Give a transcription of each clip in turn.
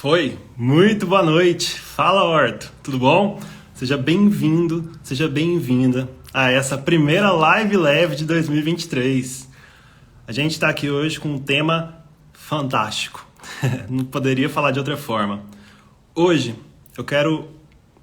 Foi. Muito boa noite. Fala, Horto. Tudo bom? Seja bem-vindo, seja bem-vinda a essa primeira live leve de 2023. A gente está aqui hoje com um tema fantástico. Não poderia falar de outra forma. Hoje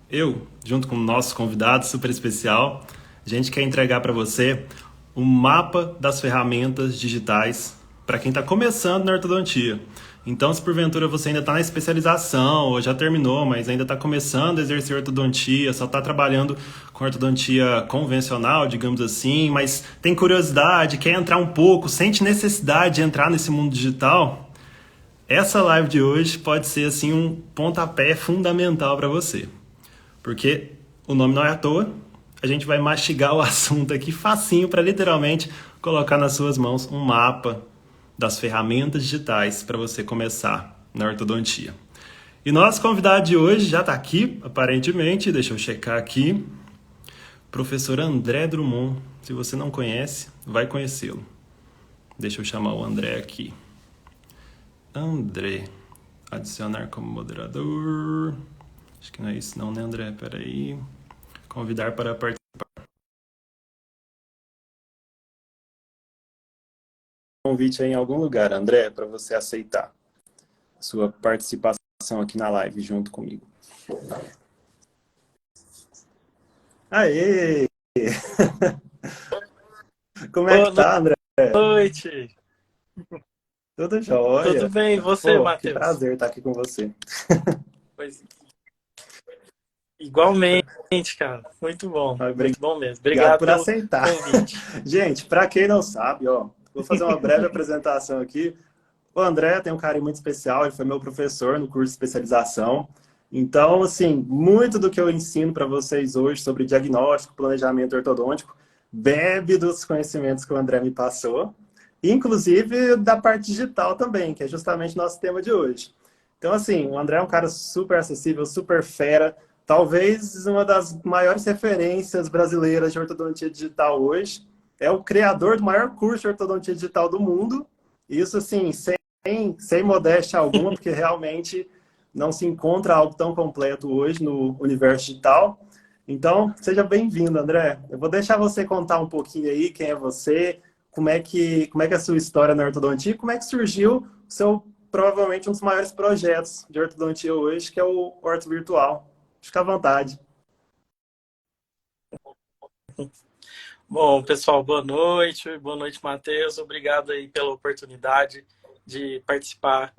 eu, junto com o nosso convidado super especial, a gente quer entregar para você um mapa das ferramentas digitais para quem está começando na ortodontia. Então, se porventura você ainda está na especialização ou já terminou, mas ainda está começando a exercer ortodontia, só está trabalhando com ortodontia convencional, digamos assim, mas tem curiosidade, quer entrar um pouco, sente necessidade de entrar nesse mundo digital, essa live de hoje pode ser assim um pontapé fundamental para você. Porque o nome não é à toa, a gente vai mastigar o assunto aqui facinho para literalmente colocar nas suas mãos um mapa das ferramentas digitais para você começar na ortodontia. E nosso convidado de hoje já está aqui, aparentemente, deixa eu checar aqui, professor André Drummond. Se você não conhece, vai conhecê-lo. Deixa eu chamar o André aqui. André, adicionar como moderador. Acho que não é isso não, né, André? Peraí. Convidar para participar. Convite aí em algum lugar, André, para você aceitar sua participação aqui na live junto comigo. Aê! Como é que Boa tá, André? noite. Tudo Tudo jóia? bem, e você, Pô, que Matheus? prazer estar aqui com você. Pois, igualmente, cara. Muito bom mesmo. Obrigado Obrigado por pelo aceitar. convite. Gente, para quem não sabe, ó, vou fazer uma breve apresentação aqui. O André tem um carinho muito especial, ele foi meu professor no curso de especialização. Então, assim, muito do que eu ensino para vocês hoje sobre diagnóstico, planejamento ortodôntico, bebe dos conhecimentos que o André me passou, inclusive da parte digital também, que é justamente nosso tema de hoje. Então, assim, o André é um cara super acessível, super fera, talvez uma das maiores referências brasileiras de ortodontia digital hoje. É o criador do maior curso de ortodontia digital do mundo. Isso, assim, sem modéstia alguma, porque realmente não se encontra algo tão completo hoje no universo digital. Então, seja bem-vindo, André. Eu vou deixar você contar um pouquinho aí quem é você, como é que é a sua história na ortodontia e como é que surgiu o seu, provavelmente, um dos maiores projetos de ortodontia hoje, que é o Orto Virtual. Fica à vontade. Bom, pessoal, boa noite. Boa noite, Matheus. Obrigado aí pela oportunidade de participar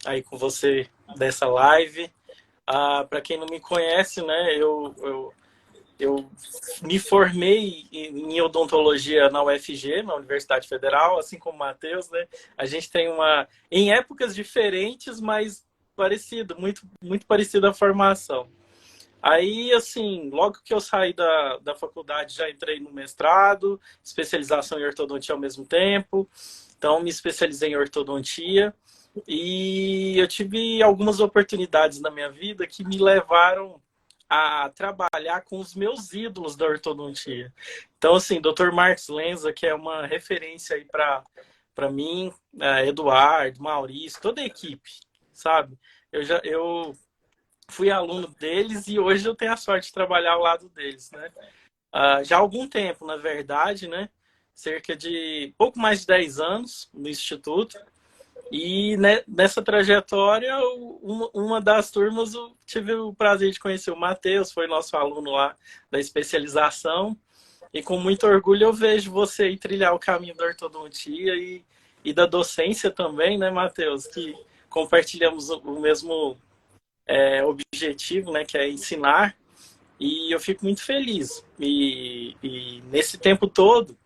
aí com você dessa live. Para quem não me conhece, né, eu me formei em odontologia na UFG, na Universidade Federal, assim como o Matheus, né? A gente tem em épocas diferentes, mas parecido, muito parecido a formação. Aí, assim, logo que eu saí da faculdade, já entrei no mestrado, especialização em ortodontia ao mesmo tempo. Então, me especializei em ortodontia. E eu tive algumas oportunidades na minha vida que me levaram a trabalhar com os meus ídolos da ortodontia. Então, assim, Dr. Marcos Lenza, que é uma referência aí para mim, Eduardo, Maurício, toda a equipe, sabe? Eu fui aluno deles e hoje eu tenho a sorte de trabalhar ao lado deles, né? Já há algum tempo, na verdade, né? Cerca de pouco mais de 10 anos no Instituto. E nessa trajetória, uma das turmas, eu tive o prazer de conhecer o Matheus, foi nosso aluno lá da especialização. E com muito orgulho eu vejo você aí trilhar o caminho da ortodontia e da docência também, né, Matheus? Que compartilhamos o mesmo objetivo, né, que é ensinar. E eu fico muito feliz. E nesse tempo todo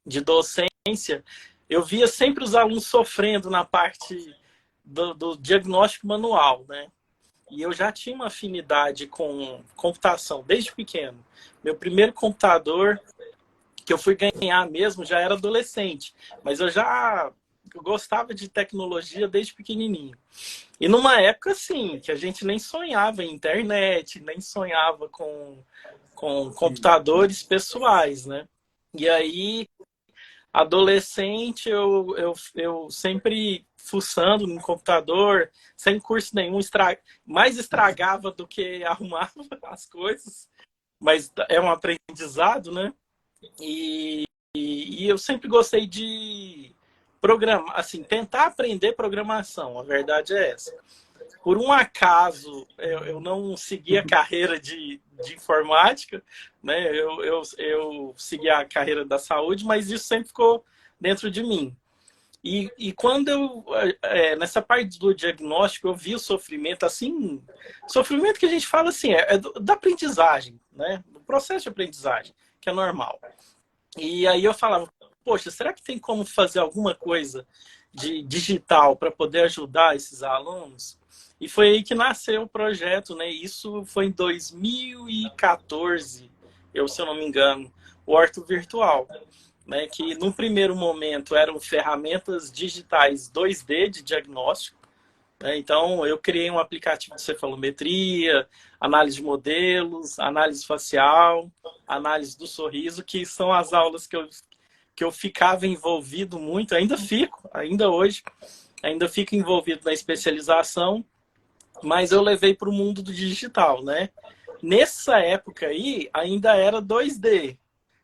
de docência, eu via sempre os alunos sofrendo na parte do diagnóstico manual, né? E eu já tinha uma afinidade com computação desde pequeno. Meu primeiro computador que eu fui ganhar mesmo já era adolescente, mas eu gostava de tecnologia desde pequenininho. E numa época, assim, que a gente nem sonhava em internet, nem sonhava com computadores pessoais, né? E aí, adolescente, eu sempre fuçando no computador, sem curso nenhum, mais estragava do que arrumava as coisas, mas é um aprendizado, né? E eu sempre gostei de programar, assim, tentar aprender programação, a verdade é essa. Por um acaso, eu não segui a carreira de informática, né? Eu segui a carreira da saúde, mas isso sempre ficou dentro de mim. E quando nessa parte do diagnóstico, eu vi o sofrimento, assim, sofrimento que a gente fala assim, da aprendizagem, né? Do processo de aprendizagem, que é normal. E aí eu falava, poxa, será que tem como fazer alguma coisa de digital para poder ajudar esses alunos? E foi aí que nasceu o projeto, né? Isso foi em 2014, se eu não me engano, o Horto Virtual, né? Que no primeiro momento eram ferramentas digitais 2D de diagnóstico, né? Então eu criei um aplicativo de cefalometria, análise de modelos, análise facial, análise do sorriso, que são as aulas que eu ficava envolvido muito, ainda fico, ainda hoje, ainda fico envolvido na especialização, mas eu levei para o mundo do digital, né? Nessa época aí, ainda era 2D.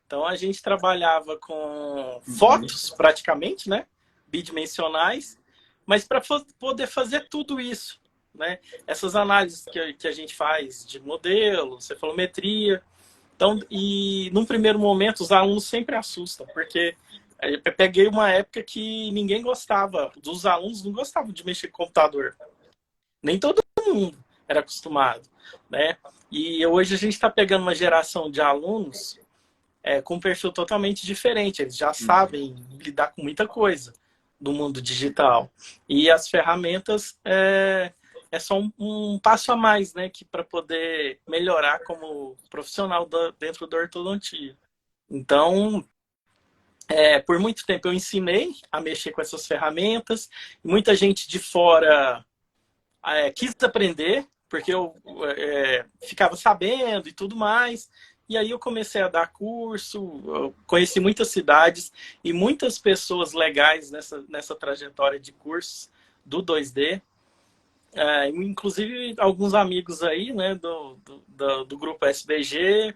Então a gente trabalhava com fotos, praticamente, né? Bidimensionais, mas para poder fazer tudo isso, né? Essas análises que a gente faz de modelo, cefalometria. Então, e num primeiro momento, os alunos sempre assustam, porque eu peguei uma época que ninguém gostava, dos alunos não gostavam de mexer com computador. Nem todo mundo era acostumado, né? E hoje a gente está pegando uma geração de alunos com um perfil totalmente diferente. Eles já sabem lidar com muita coisa do mundo digital. E as ferramentas é só um passo a mais, né? Que para poder melhorar como profissional dentro da ortodontia. Então, por muito tempo eu ensinei a mexer com essas ferramentas. Muita gente de fora quis aprender, porque eu ficava sabendo e tudo mais. E aí eu comecei a dar curso, eu conheci muitas cidades e muitas pessoas legais nessa trajetória de cursos do 2D. Inclusive alguns amigos aí, né, do grupo SBG,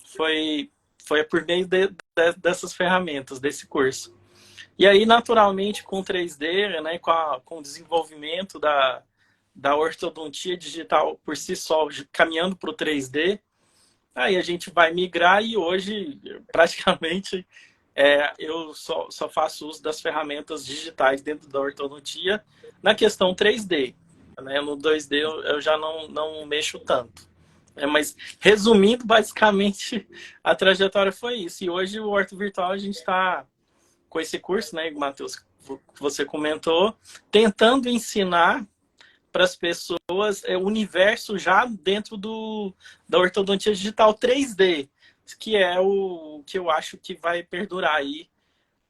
foi por meio dessas ferramentas, desse curso. E aí, naturalmente, com 3D, né, com o desenvolvimento da ortodontia digital por si só, caminhando para o 3D, aí a gente vai migrar e hoje, praticamente, eu só faço uso das ferramentas digitais dentro da ortodontia na questão 3D. Né? No 2D eu já não mexo tanto. Mas, resumindo, basicamente, a trajetória foi isso. E hoje o Horto Virtual a gente está com esse curso, né, Matheus, que você comentou, tentando ensinar para as pessoas o universo já dentro da ortodontia digital 3D, que é o que eu acho que vai perdurar aí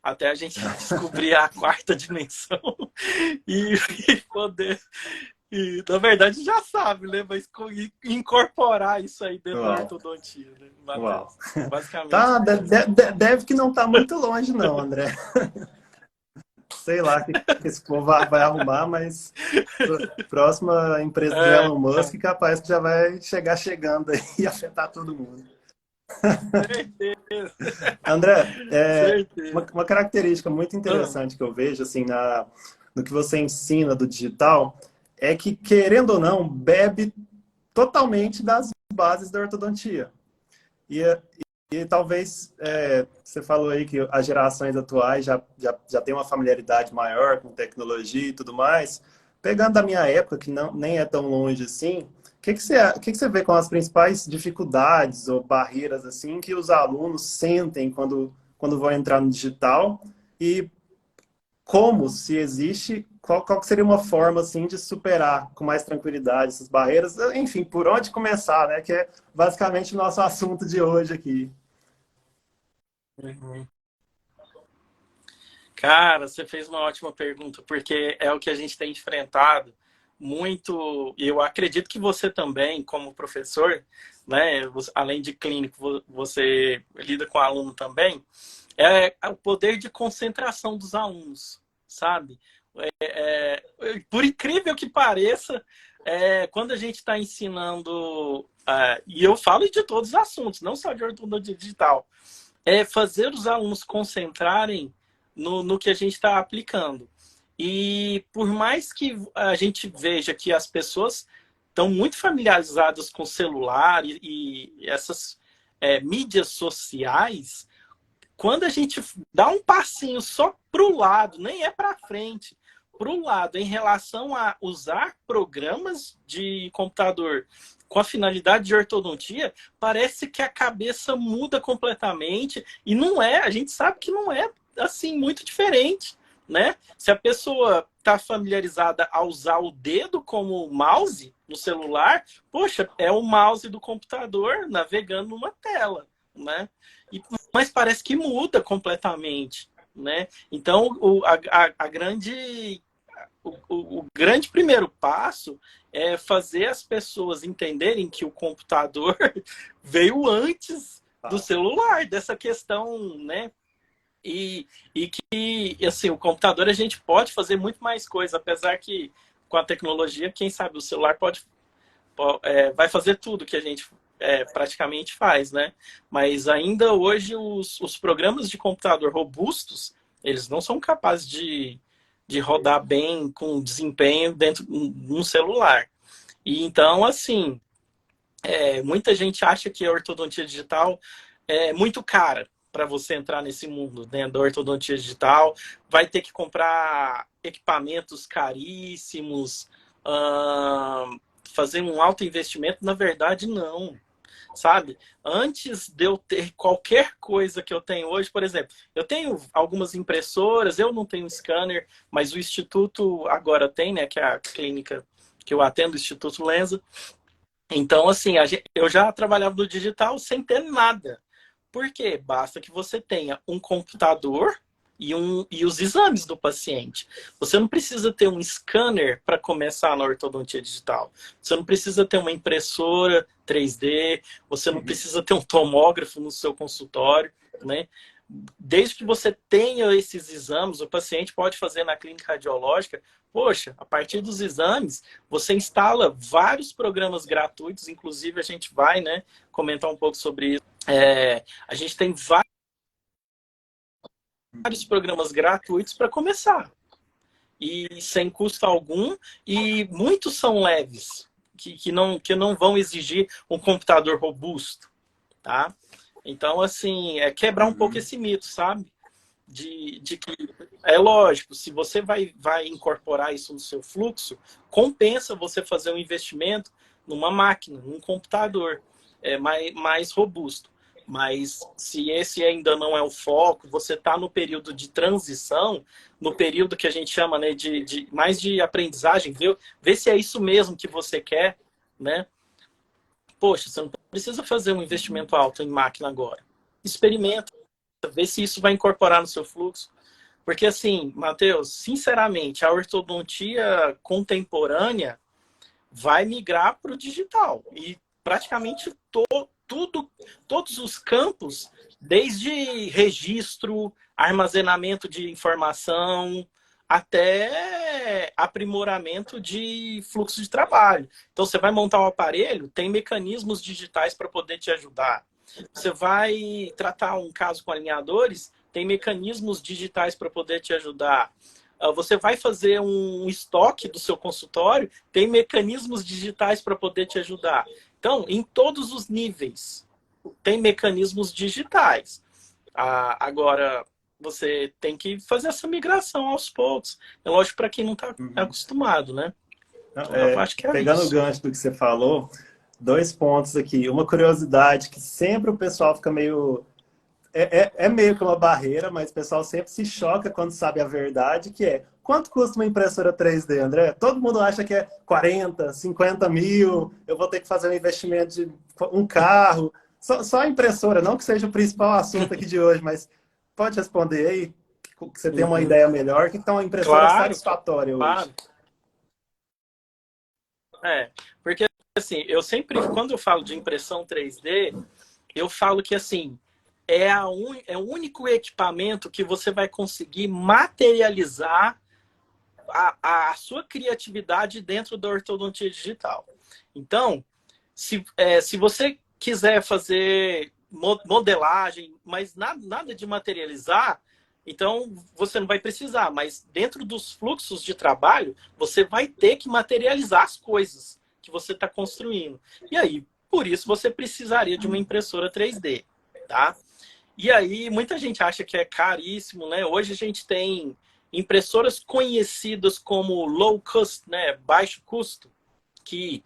até a gente descobrir a quarta dimensão e poder... E, na verdade, já sabe, né? Mas incorporar isso aí dentro da ortodontia, né, Matheus? Basicamente. Tá, deve que não tá muito longe, não, André. Sei lá o que esse povo vai arrumar, mas próxima empresa do Elon Musk, capaz que já vai chegar chegando aí e afetar todo mundo. Certeza. André, uma característica muito interessante que eu vejo assim, no que você ensina do digital é que, querendo ou não, bebe totalmente das bases da ortodontia. E talvez, você falou aí que as gerações atuais já têm uma familiaridade maior com tecnologia e tudo mais. Pegando da minha época, que nem é tão longe assim, o que você vê com as principais dificuldades ou barreiras assim que os alunos sentem quando vão entrar no digital? E como, se existe, qual que seria uma forma assim de superar com mais tranquilidade essas barreiras? Enfim, por onde começar, né? Que é basicamente o nosso assunto de hoje aqui. Uhum. Cara, você fez uma ótima pergunta, porque é o que a gente tem enfrentado muito, e eu acredito que você também, como professor, né, além de clínico, você lida com aluno também, é o poder de concentração dos alunos, sabe? Por incrível que pareça, quando a gente está ensinando, e eu falo de todos os assuntos, não só de ortodontia digital, é fazer os alunos concentrarem no que a gente está aplicando. E por mais que a gente veja que as pessoas estão muito familiarizadas com o celular e essas mídias sociais, quando a gente dá um passinho só para o lado, nem é para frente, para o lado, em relação a usar programas de computador com a finalidade de ortodontia, parece que a cabeça muda completamente e não é, a gente sabe que não é assim muito diferente, né? Se a pessoa está familiarizada a usar o dedo como mouse no celular, poxa, é o mouse do computador navegando numa tela, né? Mas parece que muda completamente, né? Então, o grande primeiro passo é fazer as pessoas entenderem que o computador veio antes do celular, dessa questão, né? E que, assim, o computador a gente pode fazer muito mais coisa, apesar que com a tecnologia, quem sabe o celular vai fazer tudo que a gente praticamente faz, né? Mas ainda hoje os programas de computador robustos, eles não são capazes de rodar bem com desempenho dentro de um celular. E então, assim, muita gente acha que a ortodontia digital é muito cara para você entrar nesse mundo, né, da ortodontia digital. Vai ter que comprar equipamentos caríssimos, fazer um alto investimento. Na verdade, não. Sabe? Antes de eu ter qualquer coisa que eu tenho hoje, por exemplo, eu tenho algumas impressoras, eu não tenho scanner, mas o Instituto agora tem, né, que é a clínica que eu atendo, o Instituto Lenza. Então, assim, eu já trabalhava no digital sem ter nada. Por quê? Basta que você tenha um computador e os exames do paciente. Você não precisa ter um scanner para começar na ortodontia digital. Você não precisa ter uma impressora 3D, você não precisa ter um tomógrafo no seu consultório, né? Desde que você tenha esses exames, o paciente pode fazer na clínica radiológica. Poxa, a partir dos exames, você instala vários programas gratuitos, inclusive a gente vai, né, comentar um pouco sobre isso. A gente tem vários programas gratuitos para começar. E sem custo algum, e muitos são leves, que não vão exigir um computador robusto, tá? Então, assim, quebrar um pouco esse mito, sabe? De que, é lógico, se você vai incorporar isso no seu fluxo, compensa você fazer um investimento numa máquina, num computador mais robusto. Mas se esse ainda não é o foco, você está no período de transição, no período que a gente chama, né, mais de aprendizagem, ver se é isso mesmo que você quer, né? Poxa, você não precisa fazer um investimento alto em máquina agora. Experimenta, vê se isso vai incorporar no seu fluxo. Porque assim, Matheus, sinceramente, a ortodontia contemporânea vai migrar para o digital. E praticamente todos os campos, desde registro, armazenamento de informação, até aprimoramento de fluxo de trabalho. Então, você vai montar um aparelho, tem mecanismos digitais para poder te ajudar. Você vai tratar um caso com alinhadores, tem mecanismos digitais para poder te ajudar. Você vai fazer um estoque do seu consultório, tem mecanismos digitais para poder te ajudar. Então, em todos os níveis, tem mecanismos digitais. Agora, você tem que fazer essa migração aos poucos. É lógico para quem não está acostumado, né? Não, Eu acho que pegando isso. o gancho do que você falou, 2 pontos aqui. Uma curiosidade que sempre o pessoal fica meio... É meio que uma barreira, mas o pessoal sempre se choca quando sabe a verdade, que é: quanto custa uma impressora 3D, André? Todo mundo acha que é 40, 50 mil, eu vou ter que fazer um investimento de um carro. Só a impressora, não que seja o principal assunto aqui de hoje, mas pode responder aí, que você tem uma ideia melhor. O que é uma impressora Claro, satisfatória hoje? claro. Porque assim, eu sempre, quando eu falo de impressão 3D, eu falo que assim, é o único equipamento que você vai conseguir materializar a sua criatividade dentro da ortodontia digital. Então, se você quiser fazer modelagem, mas nada de materializar, então você não vai precisar. Mas dentro dos fluxos de trabalho, você vai ter que materializar as coisas que você está construindo. E aí, por isso, você precisaria de uma impressora 3D, tá? E aí, muita gente acha que é caríssimo, né? Hoje a gente tem impressoras conhecidas como low cost, né? Baixo custo, que,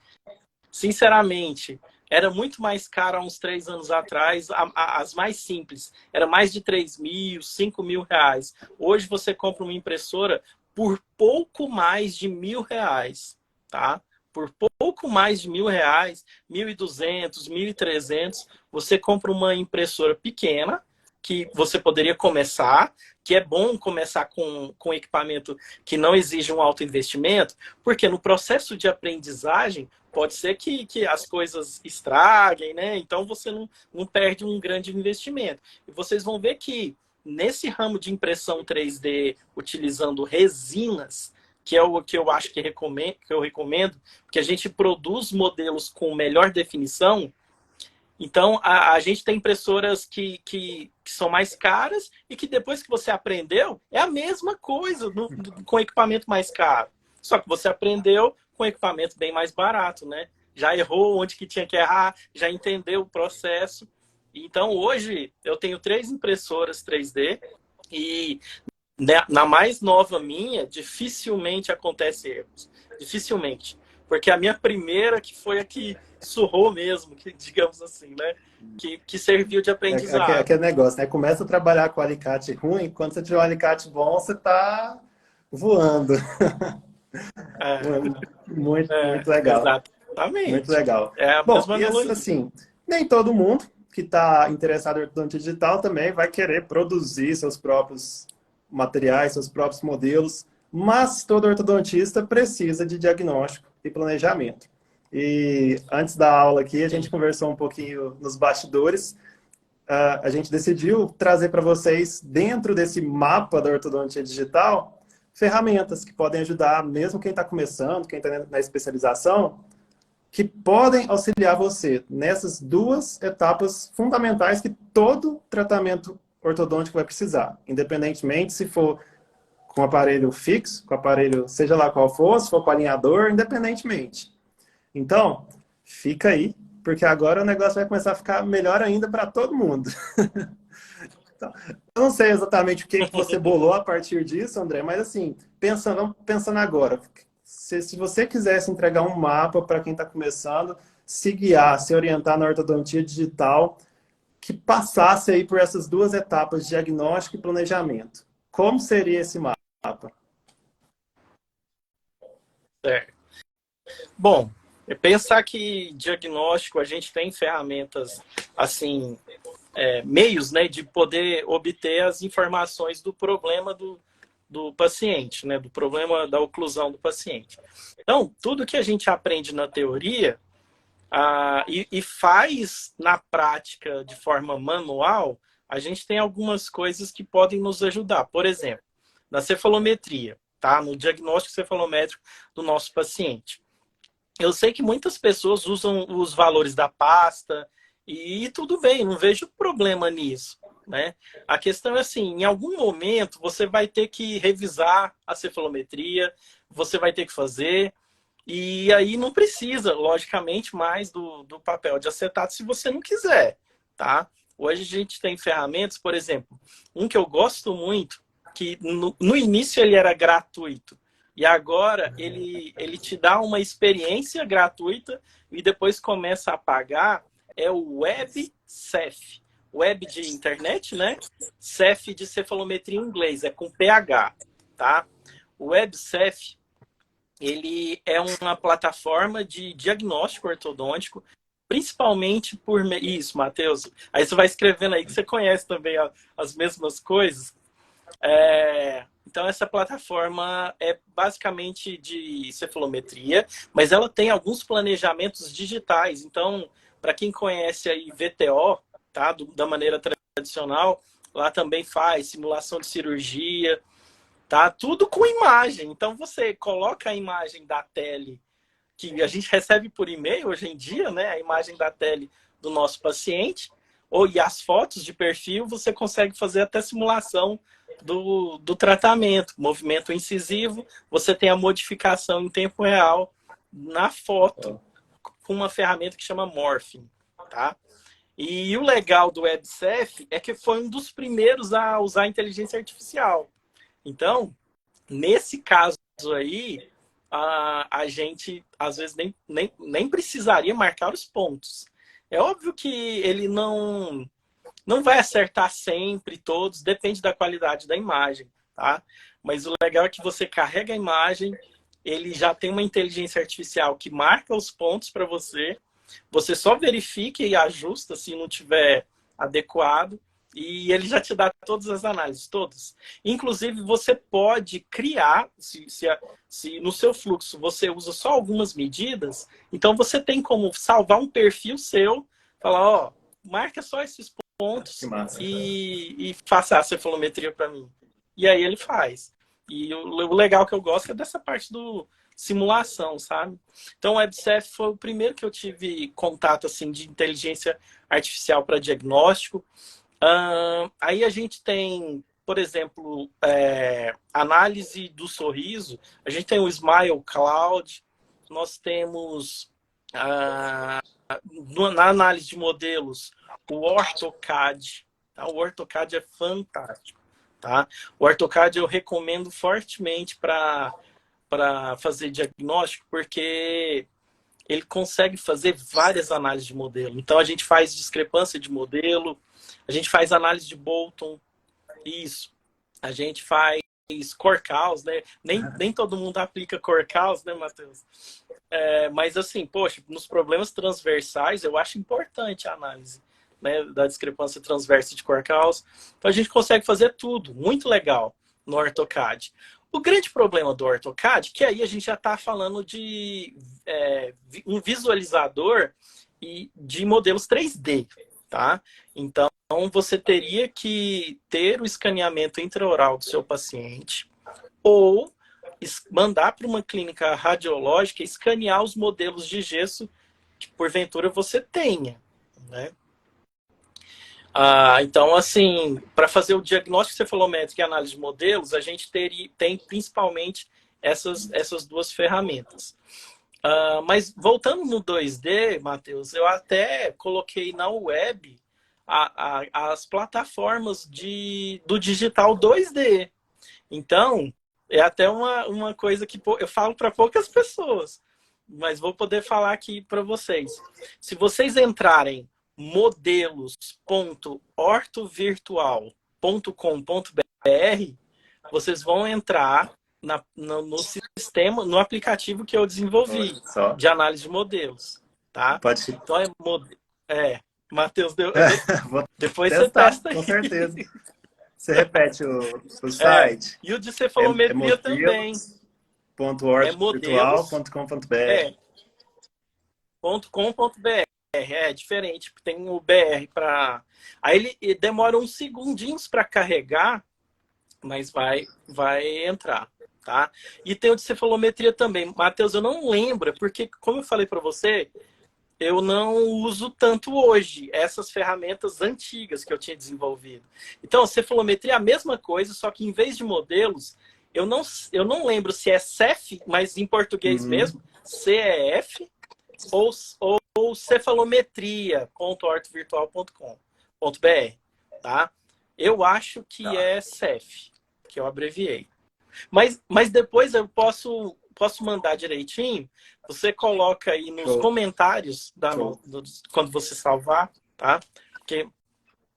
sinceramente, era muito mais cara há uns 3 anos atrás. As mais simples, era mais de 3 mil, 5 mil reais. Hoje você compra uma impressora por pouco mais de R$ 1.000, tá? Por pouco mais de R$ 1.000, 1.200, 1.300, você compra uma impressora pequena, que você poderia começar, que é bom começar com equipamento que não exige um alto investimento, porque no processo de aprendizagem pode ser que as coisas estraguem, né? Então você não perde um grande investimento. E vocês vão ver que nesse ramo de impressão 3D, utilizando resinas, que é o que eu acho que eu recomendo, porque a gente produz modelos com melhor definição. Então, a gente tem impressoras que são mais caras e que depois que você aprendeu, é a mesma coisa com equipamento mais caro. Só que você aprendeu com equipamento bem mais barato, né? Já errou onde que tinha que errar, já entendeu o processo. Então, hoje, eu tenho 3 impressoras 3D e na mais nova minha, dificilmente acontece erros. Dificilmente. Porque a minha primeira, que foi a que surrou mesmo, que, digamos assim, né? Que serviu de aprendizado. Aquele negócio, né? Começa a trabalhar com alicate ruim, quando você tiver um alicate bom, você tá voando. Muito legal. Muito Exatamente. legal. É a Bom, mesma e analogia. assim, nem todo mundo que está interessado em ortodontia digital também vai querer produzir seus próprios materiais, seus próprios modelos, mas todo ortodontista precisa de diagnóstico e planejamento. E antes da aula aqui, a gente Sim. conversou um pouquinho nos bastidores. A gente decidiu trazer para vocês, dentro desse mapa da ortodontia digital, ferramentas que podem ajudar, mesmo quem está começando, quem está na especialização, que podem auxiliar você nessas 2 etapas fundamentais que todo tratamento ortodôntico vai precisar, independentemente se for com aparelho fixo, com aparelho seja lá qual for, se for com alinhador, independentemente. Então, fica aí, porque agora o negócio vai começar a ficar melhor ainda para todo mundo. Então, eu não sei exatamente o que você bolou a partir disso, André, mas assim, pensando agora, se você quisesse entregar um mapa para quem está começando, se guiar, se orientar na ortodontia digital, que passasse aí por essas 2 etapas, diagnóstico e planejamento. Como seria esse mapa? Certo. Bom, pensar que diagnóstico, a gente tem ferramentas, assim, meios, né, de poder obter as informações do problema do paciente, né, do problema da oclusão do paciente. Então, tudo que a gente aprende na teoria e faz na prática de forma manual, a gente tem algumas coisas que podem nos ajudar. Por exemplo, na cefalometria, tá? No diagnóstico cefalométrico do nosso paciente. Eu sei que muitas pessoas usam os valores da pasta e tudo bem, não vejo problema nisso, né? A questão é assim, em algum momento você vai ter que revisar a cefalometria, você vai ter que fazer, e aí não precisa, logicamente, mais do papel de acetato se você não quiser, tá? Hoje a gente tem ferramentas, por exemplo, um que eu gosto muito, que no início ele era gratuito, e agora ele te dá uma experiência gratuita e depois começa a pagar, é o WebCef. Web de internet, né? Cef de cefalometria em inglês, é com PH, tá? O WebCef, ele é uma plataforma de diagnóstico ortodôntico, principalmente por... Isso, Matheus. Aí você vai escrevendo aí que você conhece também as mesmas coisas. Então, essa plataforma é basicamente de cefalometria, mas ela tem alguns planejamentos digitais. Então, para quem conhece aí VTO, tá? Da maneira tradicional, lá também faz simulação de cirurgia. tá? Tudo com imagem. Então, você coloca a imagem da tele que a gente recebe por e-mail hoje em dia, né? A imagem da tele do nosso paciente, e as fotos de perfil, você consegue fazer até simulação do tratamento, movimento incisivo, você tem a modificação em tempo real na foto, com uma ferramenta que chama Morphing, tá? E o legal do WebCef é que foi um dos primeiros a usar inteligência artificial. Então, nesse caso aí, a gente, às vezes, nem precisaria marcar os pontos. É óbvio que ele não vai acertar sempre todos, depende da qualidade da imagem, tá? Mas o legal é que você carrega a imagem, ele já tem uma inteligência artificial que marca os pontos para você, você só verifica e ajusta se não tiver adequado, e ele já te dá todas as análises, todas. Inclusive, você pode criar, se no seu fluxo você usa só algumas medidas, então você tem como salvar um perfil seu, falar, ó, marca só esses pontos e faça a cefalometria para mim. E aí ele faz. E o legal que eu gosto é dessa parte do simulação, sabe? Então o WebCef foi o primeiro que eu tive contato assim, de inteligência artificial para diagnóstico. Aí a gente tem, por exemplo, análise do sorriso. A gente tem o Smile Cloud. Nós temos, na análise de modelos, o OrthoCAD. Tá? O OrthoCAD é fantástico. Tá? O OrthoCAD eu recomendo fortemente para fazer diagnóstico, porque ele consegue fazer várias análises de modelo. Então, a gente faz discrepância de modelo, a gente faz análise de Bolton, isso. A gente faz core cause, né? Nem todo mundo aplica core cause, né, Matheus? Mas, assim, poxa, nos problemas transversais, eu acho importante a análise, né, da discrepância transversa de core cause. Então, a gente consegue fazer tudo, muito legal, no AutoCAD. O grande problema do AutoCAD, que aí a gente já está falando de um visualizador e de modelos 3D, tá? Então, você teria que ter o escaneamento intraoral do seu paciente ou mandar para uma clínica radiológica escanear os modelos de gesso que, porventura, você tenha, né? Então, assim, para fazer o diagnóstico cefalométrico e análise de modelos, a gente tem principalmente essas duas ferramentas. Mas voltando no 2D, Matheus, eu até coloquei na web as plataformas do digital 2D. Então, é até uma coisa que eu falo para poucas pessoas, mas vou poder falar aqui para vocês. Se vocês entrarem modelos.ortovirtual.com.br, vocês vão entrar no sistema, no aplicativo que eu desenvolvi de análise de modelos, tá? Pode ser. Então Matheus, Vou depois testar, você testa aí. com certeza. Você repete o site? E o de cefalometria também. .ortovirtual.com.br .com.br. É diferente, tem o BR para. Aí ele demora uns segundinhos para carregar, mas vai entrar, tá? E tem o de cefalometria também. Matheus, eu não lembro, porque, como eu falei para você, eu não uso tanto hoje essas ferramentas antigas que eu tinha desenvolvido. Então, a cefalometria é a mesma coisa, só que em vez de modelos, eu não lembro se é CEF, mas em português mesmo, CEF, ou cefalometria.ortovirtual.com.br, tá? Eu acho que é CEF, que eu abreviei. Mas depois eu posso mandar direitinho. Você coloca aí nos comentários quando você salvar, tá?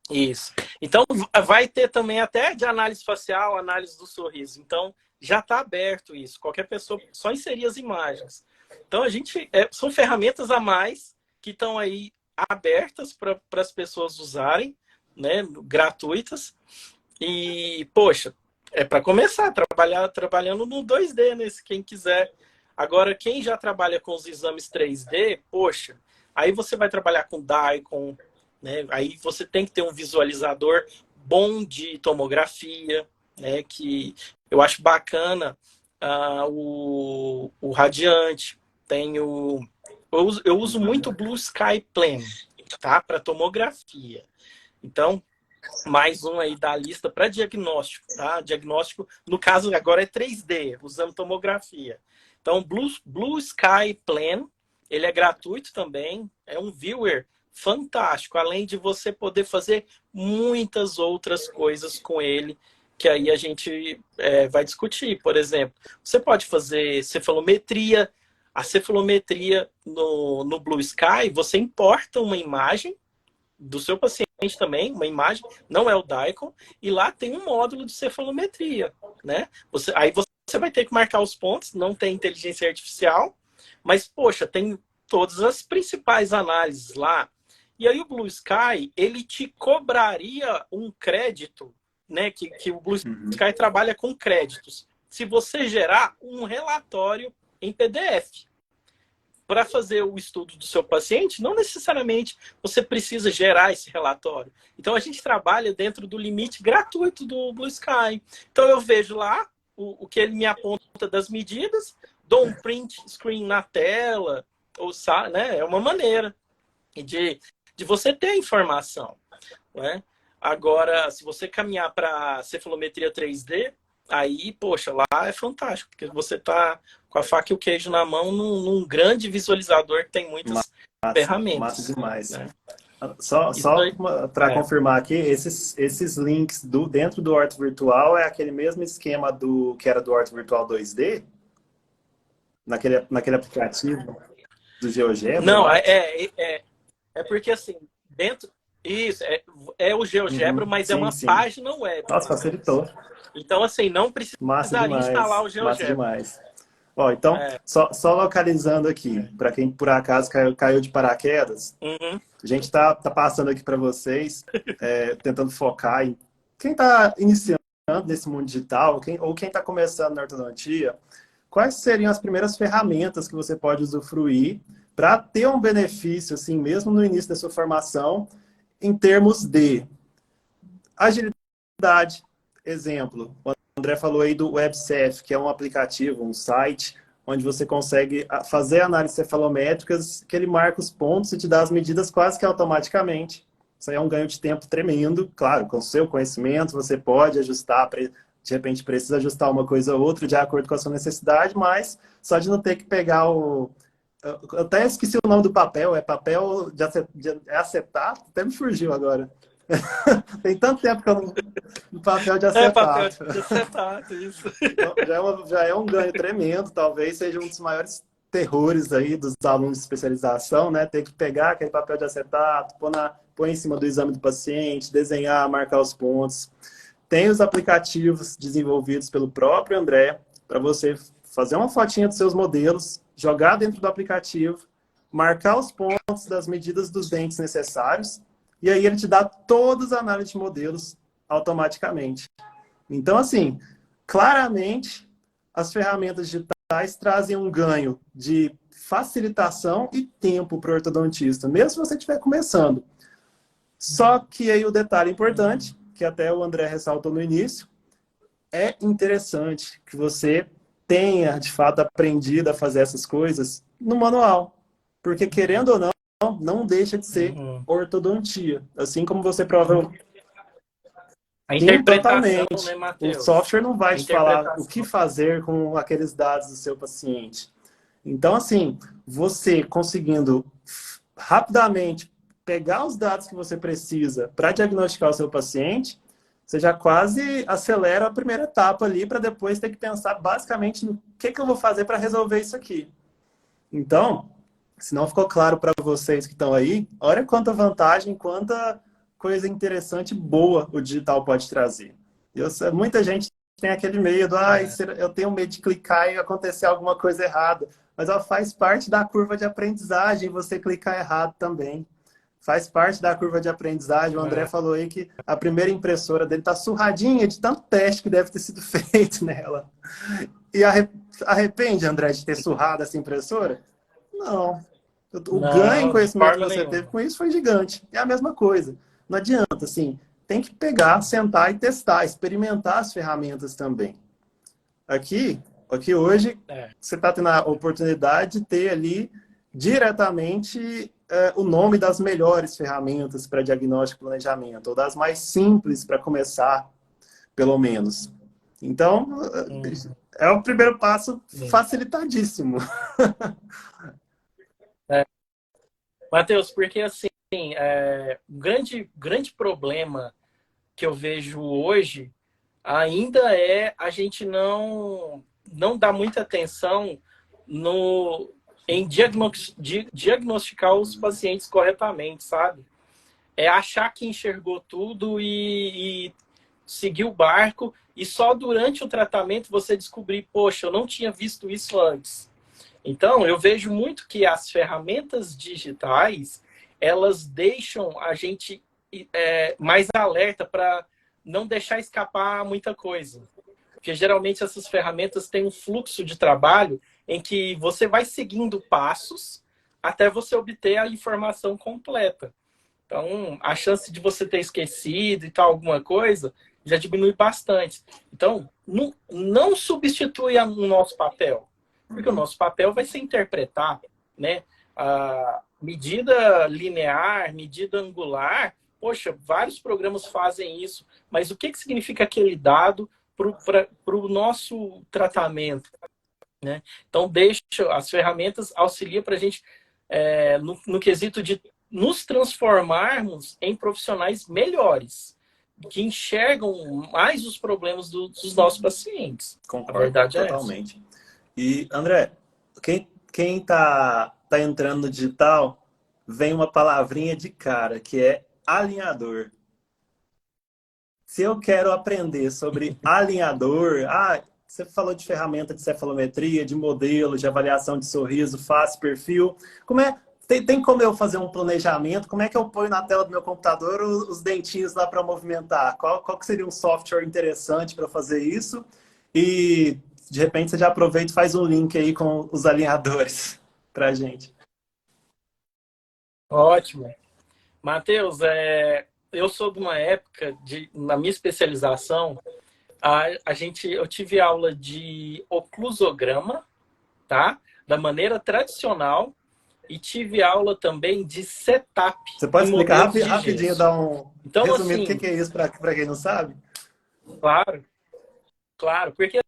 Isso. Então, vai ter também até de análise facial, análise do sorriso. Então, já está aberto isso. Qualquer pessoa, só inserir as imagens. Então, são ferramentas a mais que estão aí abertas para as pessoas usarem, né? Gratuitas. E, poxa, é para começar trabalhando no 2D, né? Se quem quiser. Agora, quem já trabalha com os exames 3D, poxa, aí você vai trabalhar com DICOM, né? Aí você tem que ter um visualizador bom de tomografia, né? Que eu acho bacana o Radiante. Tem eu uso muito o Blue Sky Plan, tá? Para tomografia. Então, mais um aí da lista para diagnóstico, tá? Diagnóstico, no caso, agora é 3D, usando tomografia. Então, Blue Sky Plan, ele é gratuito também, é um viewer fantástico, além de você poder fazer muitas outras coisas com ele, que aí a gente vai discutir. Por exemplo, você pode fazer cefalometria. A cefalometria no Blue Sky, você importa uma imagem do seu paciente também, uma imagem, não é o DICOM, e lá tem um módulo de cefalometria, né? Aí você vai ter que marcar os pontos, não tem inteligência artificial, mas, poxa, tem todas as principais análises lá. E aí o Blue Sky, ele te cobraria um crédito, né? Que o Blue Sky trabalha com créditos. Se você gerar um relatório em PDF. Para fazer o estudo do seu paciente, não necessariamente você precisa gerar esse relatório. Então, a gente trabalha dentro do limite gratuito do Blue Sky. Então, eu vejo lá o que ele me aponta das medidas, dou um print screen na tela, né? É uma maneira de você ter a informação, né? Agora, se você caminhar para cefalometria 3D, aí, poxa, lá é fantástico, porque você está com a faca e o queijo na mão num grande visualizador que tem muitas ferramentas. Massa demais. Né? Só para confirmar aqui, esses links dentro do Orto Virtual é aquele mesmo esquema que era do Orto Virtual 2D? Naquele aplicativo do GeoGebra? Não, é porque assim, dentro... Isso, é o GeoGebra, mas é uma página web. Nossa, facilitou. Então, assim, não precisaria instalar o GeoGebra. Massa demais. Ó, então, só localizando aqui, para quem por acaso caiu de paraquedas, a gente tá passando aqui para vocês, tentando focar em quem está iniciando nesse mundo digital, ou quem está começando na ortodontia, quais seriam as primeiras ferramentas que você pode usufruir para ter um benefício, assim, mesmo no início da sua formação, em termos de agilidade. Exemplo, o André falou aí do WebCef, que é um aplicativo, um site, onde você consegue fazer análises cefalométricas, que ele marca os pontos e te dá as medidas quase que automaticamente. Isso aí é um ganho de tempo tremendo. Claro, com o seu conhecimento, você pode ajustar, de repente precisa ajustar uma coisa ou outra de acordo com a sua necessidade, mas só de não ter que pegar Eu até esqueci o nome do papel, é papel de acetato, até me fugiu agora. Tem tanto tempo que eu não... Papel de acetato. Papel de acetato, isso. Então, já é um ganho tremendo, talvez seja um dos maiores terrores aí dos alunos de especialização, né? Ter que pegar aquele papel de acetato, pôr em cima do exame do paciente, desenhar, marcar os pontos. Tem os aplicativos desenvolvidos pelo próprio André, para você fazer uma fotinha dos seus modelos, jogar dentro do aplicativo, marcar os pontos das medidas dos dentes necessários, e aí ele te dá todas as análises de modelos automaticamente. Então, assim, claramente, as ferramentas digitais trazem um ganho de facilitação e tempo para o ortodontista, mesmo se você estiver começando. Só que aí o detalhe importante, que até o André ressaltou no início, é interessante que você tenha, de fato, aprendido a fazer essas coisas no manual. Porque, querendo ou não deixa de ser ortodontia. Assim como você provavelmente... A interpretação, totalmente. Né, Matheus? O software não vai te falar o que fazer com aqueles dados do seu paciente. Então, assim, você conseguindo rapidamente pegar os dados que você precisa para diagnosticar o seu paciente, você já quase acelera a primeira etapa ali para depois ter que pensar basicamente no que eu vou fazer para resolver isso aqui. Então, se não ficou claro para vocês que estão aí, olha quanta vantagem, quanta coisa interessante e boa o digital pode trazer. Muita gente tem aquele medo, eu tenho medo de clicar e acontecer alguma coisa errada. Mas ela faz parte da curva de aprendizagem você clicar errado também. Faz parte da curva de aprendizagem. O André falou aí que a primeira impressora dele está surradinha de tanto teste que deve ter sido feito nela. E arrepende, André, de ter surrado essa impressora? Não. O ganho em conhecimento que você teve com isso foi gigante. É a mesma coisa. Não adianta, assim, tem que pegar, sentar e testar, experimentar as ferramentas também. Aqui hoje, você está tendo a oportunidade de ter ali diretamente o nome das melhores ferramentas para diagnóstico e planejamento, ou das mais simples para começar, pelo menos. Então, é o primeiro passo facilitadíssimo. Matheus, porque assim, o grande problema que eu vejo hoje ainda é a gente não dá muita atenção em diagnosticar os pacientes corretamente, sabe? É achar que enxergou tudo e seguir o barco e só durante o tratamento você descobrir, poxa, eu não tinha visto isso antes. Então, eu vejo muito que as ferramentas digitais, elas deixam a gente mais alerta para não deixar escapar muita coisa. Porque geralmente essas ferramentas têm um fluxo de trabalho em que você vai seguindo passos até você obter a informação completa. Então, a chance de você ter esquecido e tal alguma coisa já diminui bastante. Então, não substitui o nosso papel, porque o nosso papel vai ser interpretar, né? A medida linear, medida angular, poxa, vários programas fazem isso, mas o que significa aquele dado para o nosso tratamento, né? Então, as ferramentas auxiliam para a gente no quesito de nos transformarmos em profissionais melhores, que enxergam mais os problemas dos nossos pacientes. Concordo, a verdade totalmente. É essa. E, André, quem tá entrando no digital, vem uma palavrinha de cara, que é alinhador. Se eu quero aprender sobre alinhador, você falou de ferramenta de cefalometria, de modelo, de avaliação de sorriso, face, perfil. Tem como eu fazer um planejamento? Como é que eu ponho na tela do meu computador os dentinhos lá para movimentar? Qual que seria um software interessante para fazer isso? E, de repente, você já aproveita e faz um link aí com os alinhadores para a gente. Ótimo. Matheus, eu sou de uma época, na minha especialização, eu tive aula de oclusograma, tá? Da maneira tradicional, e tive aula também de setup Você pode em explicar modelos de rapidinho, gesso. dar um Então, resumindo o assim, que é isso para quem não sabe? claro, claro, porque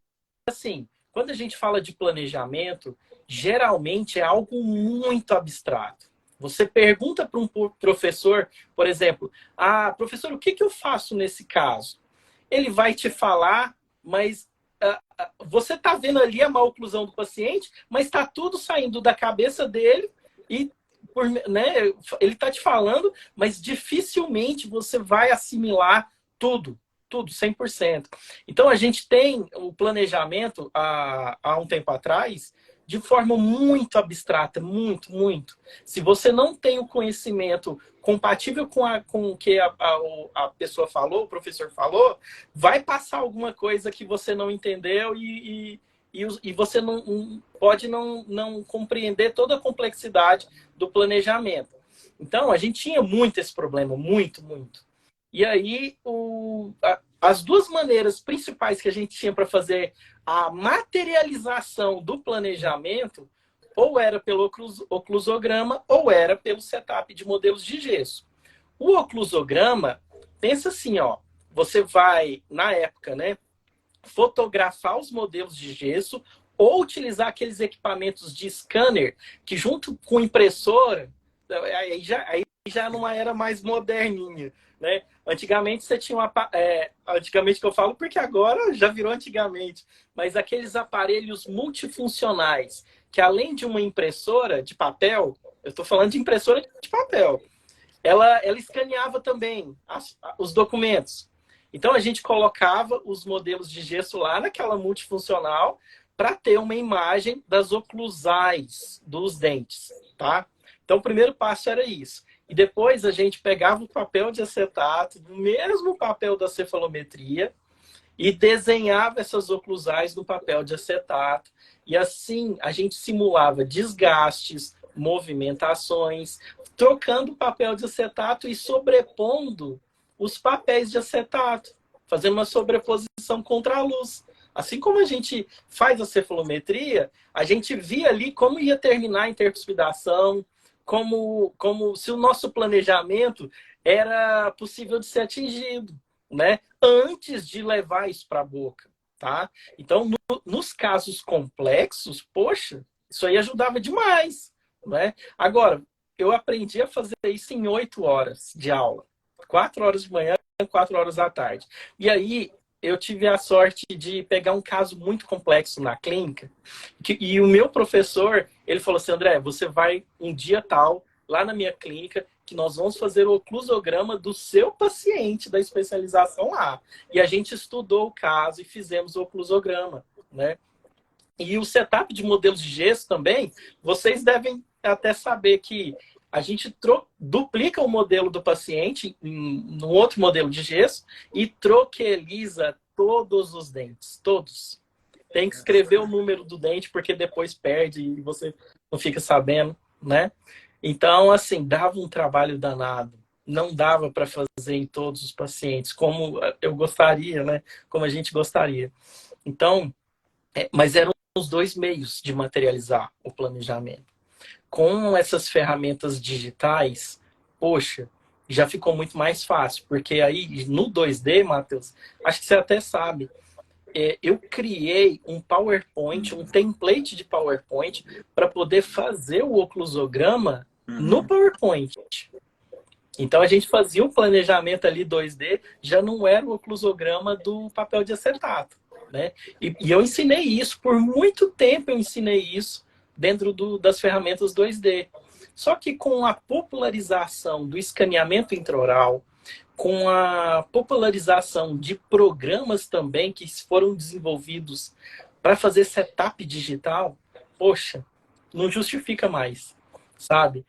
assim, quando a gente fala de planejamento, geralmente é algo muito abstrato. Você pergunta para um professor, por exemplo, professor, o que eu faço nesse caso? Ele vai te falar, mas você está vendo ali a maloclusão do paciente, mas está tudo saindo da cabeça dele e né, ele está te falando, mas dificilmente você vai assimilar tudo. Tudo, 100%. Então, a gente tem o planejamento, há um tempo atrás, de forma muito abstrata, muito, muito. Se você não tem o conhecimento compatível com o que a pessoa falou, o professor falou, vai passar alguma coisa que você não entendeu e você pode não compreender toda a complexidade do planejamento. Então, a gente tinha muito esse problema, muito, muito. E aí, as duas maneiras principais que a gente tinha para fazer a materialização do planejamento, ou era pelo oclusograma, ou era pelo setup de modelos de gesso. O oclusograma, pensa assim, ó, você vai, na época, né, fotografar os modelos de gesso ou utilizar aqueles equipamentos de scanner que, junto com impressora, aí já numa era mais moderninha, né? Antigamente você tinha antigamente que eu falo porque agora já virou antigamente, mas aqueles aparelhos multifuncionais que, além de uma impressora de papel, eu estou falando de impressora de papel, ela escaneava também os documentos. Então a gente colocava os modelos de gesso lá naquela multifuncional para ter uma imagem das oclusais dos dentes, tá? Então o primeiro passo era isso. E depois a gente pegava o papel de acetato, o mesmo papel da cefalometria, e desenhava essas oclusais no papel de acetato. E assim a gente simulava desgastes, movimentações, trocando o papel de acetato e sobrepondo os papéis de acetato, fazendo uma sobreposição contra a luz. Assim como a gente faz a cefalometria, a gente via ali como ia terminar a intercuspidação, como se o nosso planejamento era possível de ser atingido, né? Antes de levar isso para a boca, tá? Então, nos casos complexos, poxa, isso aí ajudava demais, né? Agora, eu aprendi a fazer isso em 8 horas de aula. 4 horas de manhã, 4 horas da tarde. E aí, eu tive a sorte de pegar um caso muito complexo na clínica. E o meu professor, ele falou assim, André, você vai um dia tal, lá na minha clínica, que nós vamos fazer o oclusograma do seu paciente da especialização lá. E a gente estudou o caso e fizemos o oclusograma, né? E o setup de modelos de gesso também, vocês devem até saber que a gente duplica o modelo do paciente no outro modelo de gesso e troqueliza todos os dentes, todos. Tem que escrever o número do dente porque depois perde e você não fica sabendo, né? Então, assim, dava um trabalho danado. Não dava para fazer em todos os pacientes, como eu gostaria, né? Como a gente gostaria. Então, mas eram os dois meios de materializar o planejamento. Com essas ferramentas digitais, poxa, já ficou muito mais fácil, porque aí no 2D, Matheus, acho que você até sabe, eu criei um PowerPoint, um template de PowerPoint para poder fazer o oclusograma no PowerPoint. Então a gente fazia um planejamento ali 2D, já não era o oclusograma do papel de acetato, né? E eu ensinei isso, por muito tempo eu ensinei isso dentro das ferramentas 2D. Só que com a popularização do escaneamento intraoral, com a popularização de programas também que foram desenvolvidos para fazer setup digital, poxa, não justifica mais, sabe?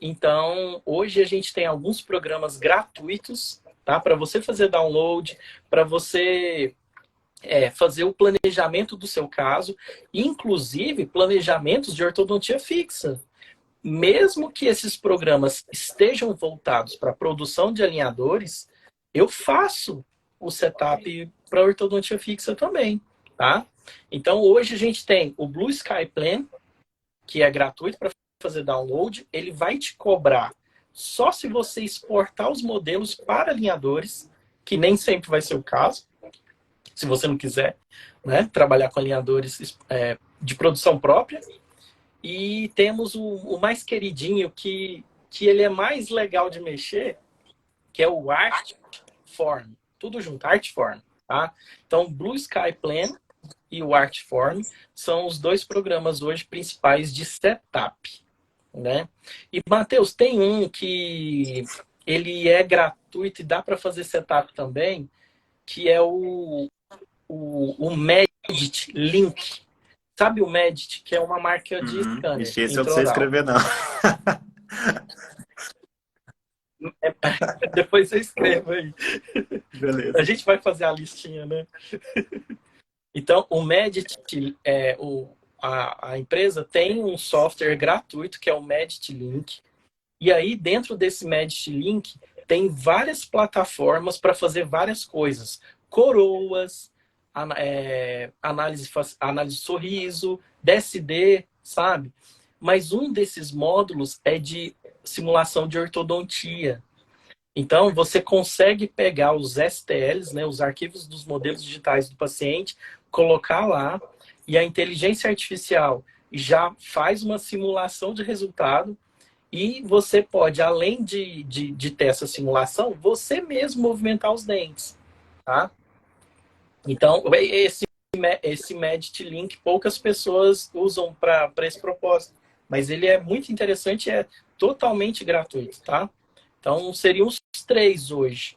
Então, hoje a gente tem alguns programas gratuitos, tá? Para você fazer download, para você fazer o planejamento do seu caso, inclusive planejamentos de ortodontia fixa. Mesmo que esses programas estejam voltados para a produção de alinhadores, eu faço o setup para ortodontia fixa também, tá? Então, hoje a gente tem o Blue Sky Plan, que é gratuito para fazer download. Ele vai te cobrar só se você exportar os modelos para alinhadores, que nem sempre vai ser o caso, se você não quiser, né, trabalhar com alinhadores de produção própria. E temos o mais queridinho, que ele é mais legal de mexer, que é o Artform. Tudo junto, Artform. Tá? Então, Blue Sky Plan e o Artform são os dois programas hoje principais de setup. Né? E, Matheus, tem um que ele é gratuito e dá para fazer setup também, que é o Medit Link. Sabe o Medit, que é uma marca de scanner? Esse eu não sei escrever, não. Depois você escreve aí. Beleza. A gente vai fazer a listinha, né? Então, o Medit, a empresa tem um software gratuito, que é o Medit Link. E aí, dentro desse Medit Link, tem várias plataformas para fazer várias coisas. Coroas, análise de sorriso, DSD, sabe? Mas um desses módulos é de simulação de ortodontia. Então, você consegue pegar os STLs, né, os arquivos dos modelos digitais do paciente, colocar lá, e a inteligência artificial já faz uma simulação de resultado, e você pode, além de ter essa simulação, você mesmo movimentar os dentes, tá? Então, esse Medit Link poucas pessoas usam para esse propósito, mas ele é muito interessante e é totalmente gratuito, tá? Então, seriam os 3 hoje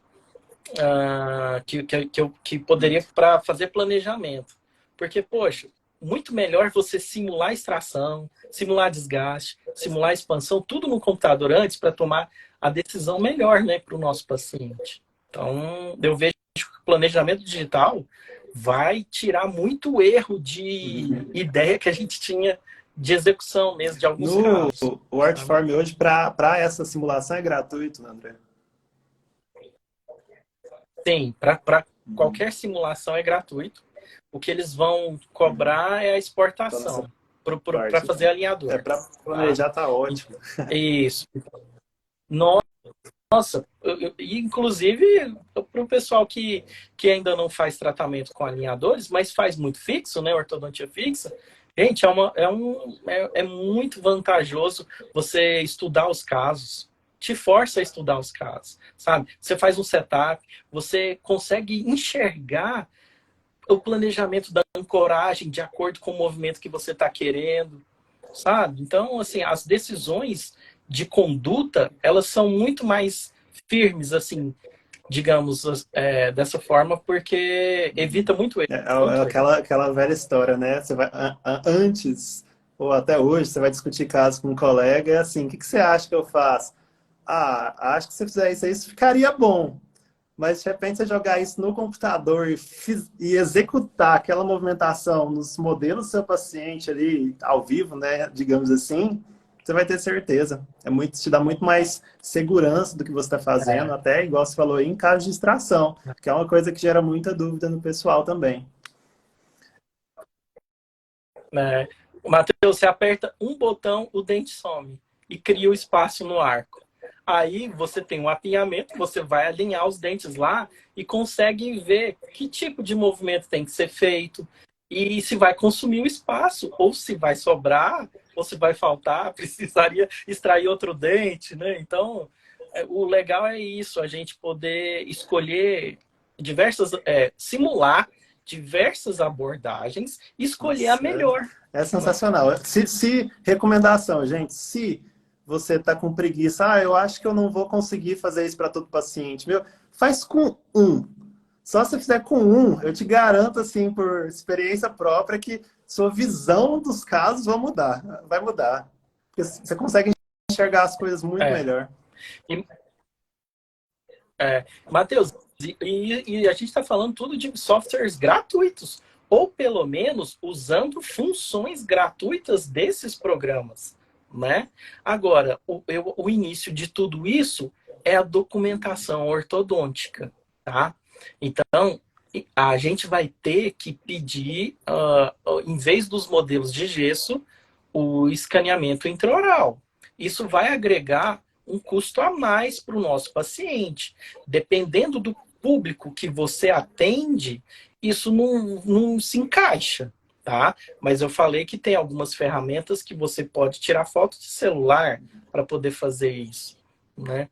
que poderia para fazer planejamento. Porque, poxa, muito melhor você simular extração, simular desgaste, simular expansão, tudo no computador antes para tomar a decisão melhor, né, para o nosso paciente. Então, eu vejo que o planejamento digital vai tirar muito erro de ideia que a gente tinha de execução mesmo, de alguns casos. O Artform hoje, para essa simulação, é gratuito, André? Sim, para qualquer simulação é gratuito. O que eles vão cobrar é a Então, nessa exportação para parte, fazer alinhador. para Tá? planejar tá ótimo. Isso. Nossa, inclusive para o pessoal que ainda não faz tratamento com alinhadores, mas faz muito fixo, né? Ortodontia fixa, gente, é muito vantajoso você estudar os casos. Te força a estudar os casos, sabe? Você faz um setup, você consegue enxergar o planejamento da ancoragem de acordo com o movimento que você está querendo, sabe? Então, assim, as decisões de conduta, elas são muito mais firmes, assim, digamos, dessa forma, porque evita muito erro. É Muito erro. aquela velha história, né? Você vai, antes, ou até hoje, você vai discutir casos com um colega, é assim, o que você acha que eu faço? Ah, acho que se você fizer isso aí, isso ficaria bom. Mas, de repente, você jogar isso no computador e executar aquela movimentação nos modelos do seu paciente ali, ao vivo, né? Digamos assim, você vai ter certeza. Te dá muito mais segurança do que você está fazendo, É, até, igual você falou aí, em caso de extração, que é uma coisa que gera muita dúvida no pessoal também. né? Matheus, você aperta um botão, o dente some e cria o espaço no arco. Aí você tem um apinhamento, você vai alinhar os dentes lá e consegue ver que tipo de movimento tem que ser feito e se vai consumir o espaço, ou se vai sobrar, ou se vai faltar, precisaria extrair outro dente, né? Então, o legal é isso, a gente poder escolher simular diversas abordagens e escolher a Nossa, melhor. é sensacional. Recomendação, gente, se você está com preguiça, eu acho que eu não vou conseguir fazer isso para todo paciente, meu, faz com um. Só se você fizer com um, eu te garanto, assim, por experiência própria, que sua visão dos casos vai mudar. Porque você consegue enxergar as coisas muito É. melhor. E, Matheus, e a gente está falando tudo de softwares gratuitos, ou pelo menos usando funções gratuitas desses programas, né? Agora, o início de tudo isso é a documentação ortodôntica, tá? Então, a gente vai ter que pedir, em vez dos modelos de gesso, o escaneamento intraoral. Isso vai agregar um custo a mais para o nosso paciente. Dependendo do público que você atende, isso não se encaixa, tá? Mas eu falei que tem algumas ferramentas que você pode tirar foto de celular para poder fazer isso, né?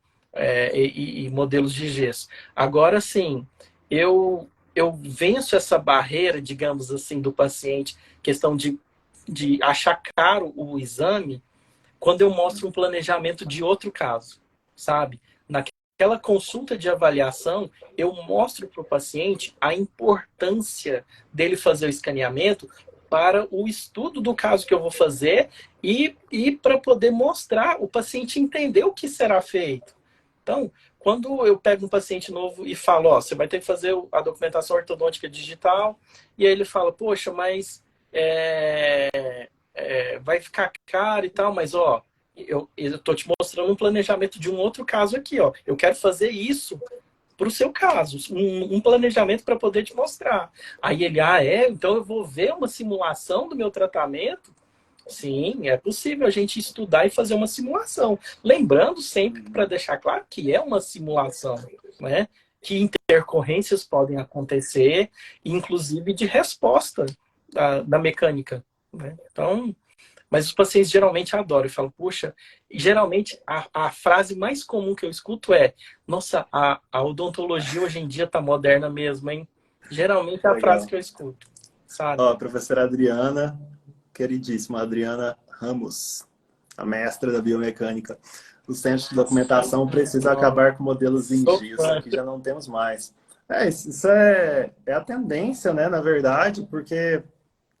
E modelos de gesso. Agora, sim, eu venço essa barreira, digamos assim, do paciente, questão de achar caro o exame, quando eu mostro um planejamento de outro caso, sabe? Naquela consulta de avaliação, eu mostro para o paciente a importância dele fazer o escaneamento para o estudo do caso que eu vou fazer e para poder mostrar o paciente entender o que será feito. Então, quando eu pego um paciente novo e falo, ó, você vai ter que fazer a documentação ortodôntica digital, e aí ele fala, poxa, mas vai ficar caro e tal, mas ó, eu tô te mostrando um planejamento de um outro caso aqui, ó. Eu quero fazer isso para o seu caso, um planejamento para poder te mostrar. Aí ele, então eu vou ver uma simulação do meu tratamento. Sim, é possível a gente estudar e fazer uma simulação. Lembrando sempre, para deixar claro, que é uma simulação, né? Que intercorrências podem acontecer, inclusive de resposta da mecânica, né? Então, mas os pacientes geralmente adoram. Eu falo, puxa, e geralmente a frase mais comum que eu escuto é: nossa, a odontologia hoje em dia tá moderna mesmo, hein? Geralmente é a frase Legal. que eu escuto, sabe? Ó, a professora Adriana, queridíssima Adriana Ramos, a mestra da biomecânica. O centro de documentação precisa acabar com modelos em Sou gesso, fã. aqui já não temos mais. Isso é a tendência, né, na verdade, porque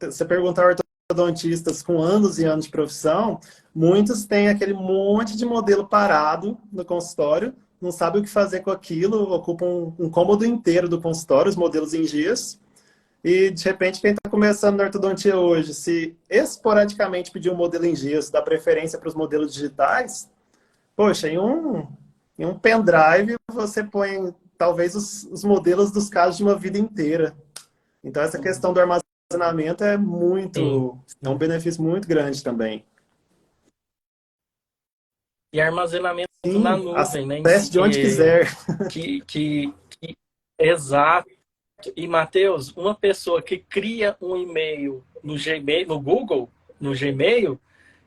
você perguntar a ortodontistas com anos e anos de profissão, muitos têm aquele monte de modelo parado no consultório, não sabem o que fazer com aquilo, ocupam um cômodo inteiro do consultório, os modelos em gesso, e, de repente, quem está começando na ortodontia hoje, se esporadicamente pedir um modelo em gesso, dá preferência para os modelos digitais, poxa, em um pendrive você põe talvez os modelos dos casos de uma vida inteira. Então, essa questão do armazenamento Sim, é um sim. benefício muito grande também. E armazenamento na Sim, nuvem, né, em si, acesse de onde quiser. exato. E, Matheus, uma pessoa que cria um e-mail no Gmail, no Google, no Gmail,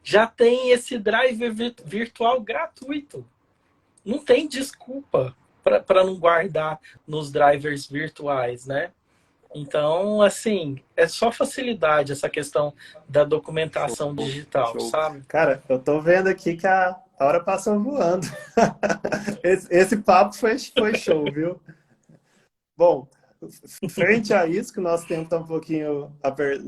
já tem esse drive virtual gratuito. Não tem desculpa para não guardar nos drivers virtuais, né? Então, assim, é só facilidade essa questão da documentação Show, digital, show. sabe? Cara, eu tô vendo aqui que a hora passou voando. Esse papo foi show, viu? Bom, frente a isso, que o nosso tempo está um pouquinho,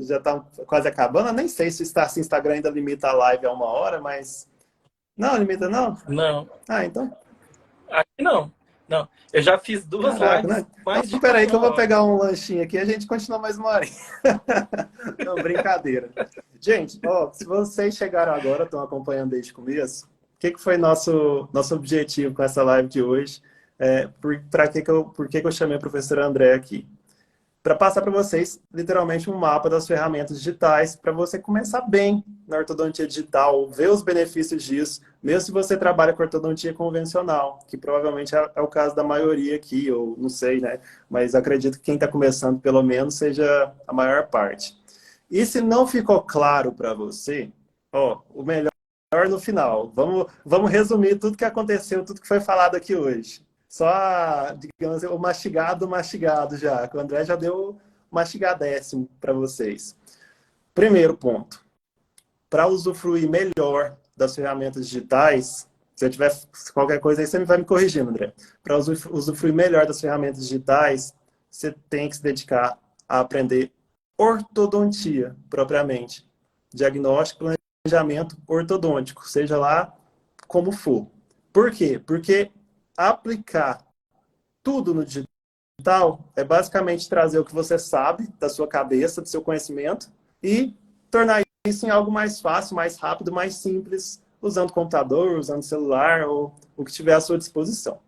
já está quase acabando. Eu nem sei se o Instagram ainda limita a live a 1 hora, mas. Não, limita não? Não, Ah, então. aqui não. Não, eu já fiz duas Caraca, lives né? Então, mais de peraí que eu vou 1 hora. pegar um lanchinho aqui e a gente continua mais 1 hora. Não, brincadeira. Gente, ó, se vocês chegaram agora, estão acompanhando desde o começo, o que foi nosso objetivo com essa live de hoje? Por que que eu chamei a professora André aqui? Para passar para vocês, literalmente, um mapa das ferramentas digitais para você começar bem na ortodontia digital, ver os benefícios disso, mesmo se você trabalha com ortodontia convencional, que provavelmente é o caso da maioria aqui, ou não sei, né? Mas acredito que quem está começando, pelo menos, seja a maior parte. E se não ficou claro para você, ó, o melhor no final. Vamos resumir tudo que aconteceu, tudo que foi falado aqui hoje. Só, digamos, o mastigado, mastigado já. Que o André já deu o mastigadécimo para vocês. Primeiro ponto. Para usufruir melhor das ferramentas digitais, se eu tiver qualquer coisa aí, você vai me corrigindo, André. Para usufruir melhor das ferramentas digitais, você tem que se dedicar a aprender ortodontia, propriamente. Diagnóstico, planejamento ortodôntico, seja lá como for. Por quê? Porque aplicar tudo no digital é basicamente trazer o que você sabe da sua cabeça, do seu conhecimento e tornar isso em algo mais fácil, mais rápido, mais simples, usando computador, usando celular ou o que tiver à sua disposição.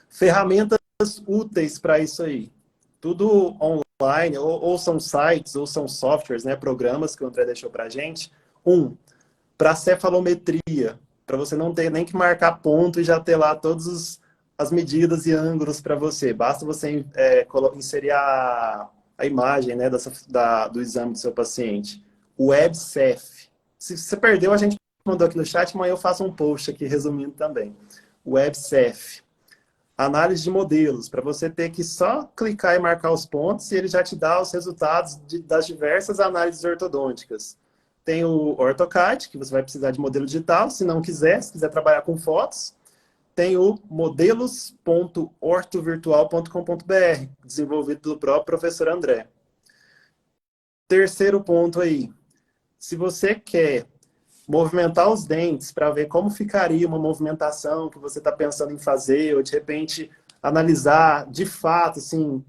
Ferramentas úteis para isso aí. Tudo online, ou são sites, ou são softwares, né, programas que o André deixou para a gente. Para cefalometria, para você não ter nem que marcar ponto e já ter lá todas as medidas e ângulos para você. Basta você inserir a imagem, né, do exame do seu paciente. O WebCef. Se você perdeu, a gente mandou aqui no chat, mas eu faço um post aqui resumindo também. O WebCef. Análise de modelos, para você ter que só clicar e marcar os pontos e ele já te dá os resultados das diversas análises ortodônticas. Tem o AutoCAD, que você vai precisar de modelo digital, se não quiser, se quiser trabalhar com fotos. Tem o modelos.ortovirtual.com.br, desenvolvido pelo próprio professor André. Terceiro ponto aí, se você quer movimentar os dentes para ver como ficaria uma movimentação que você está pensando em fazer, ou de repente analisar de fato, assim,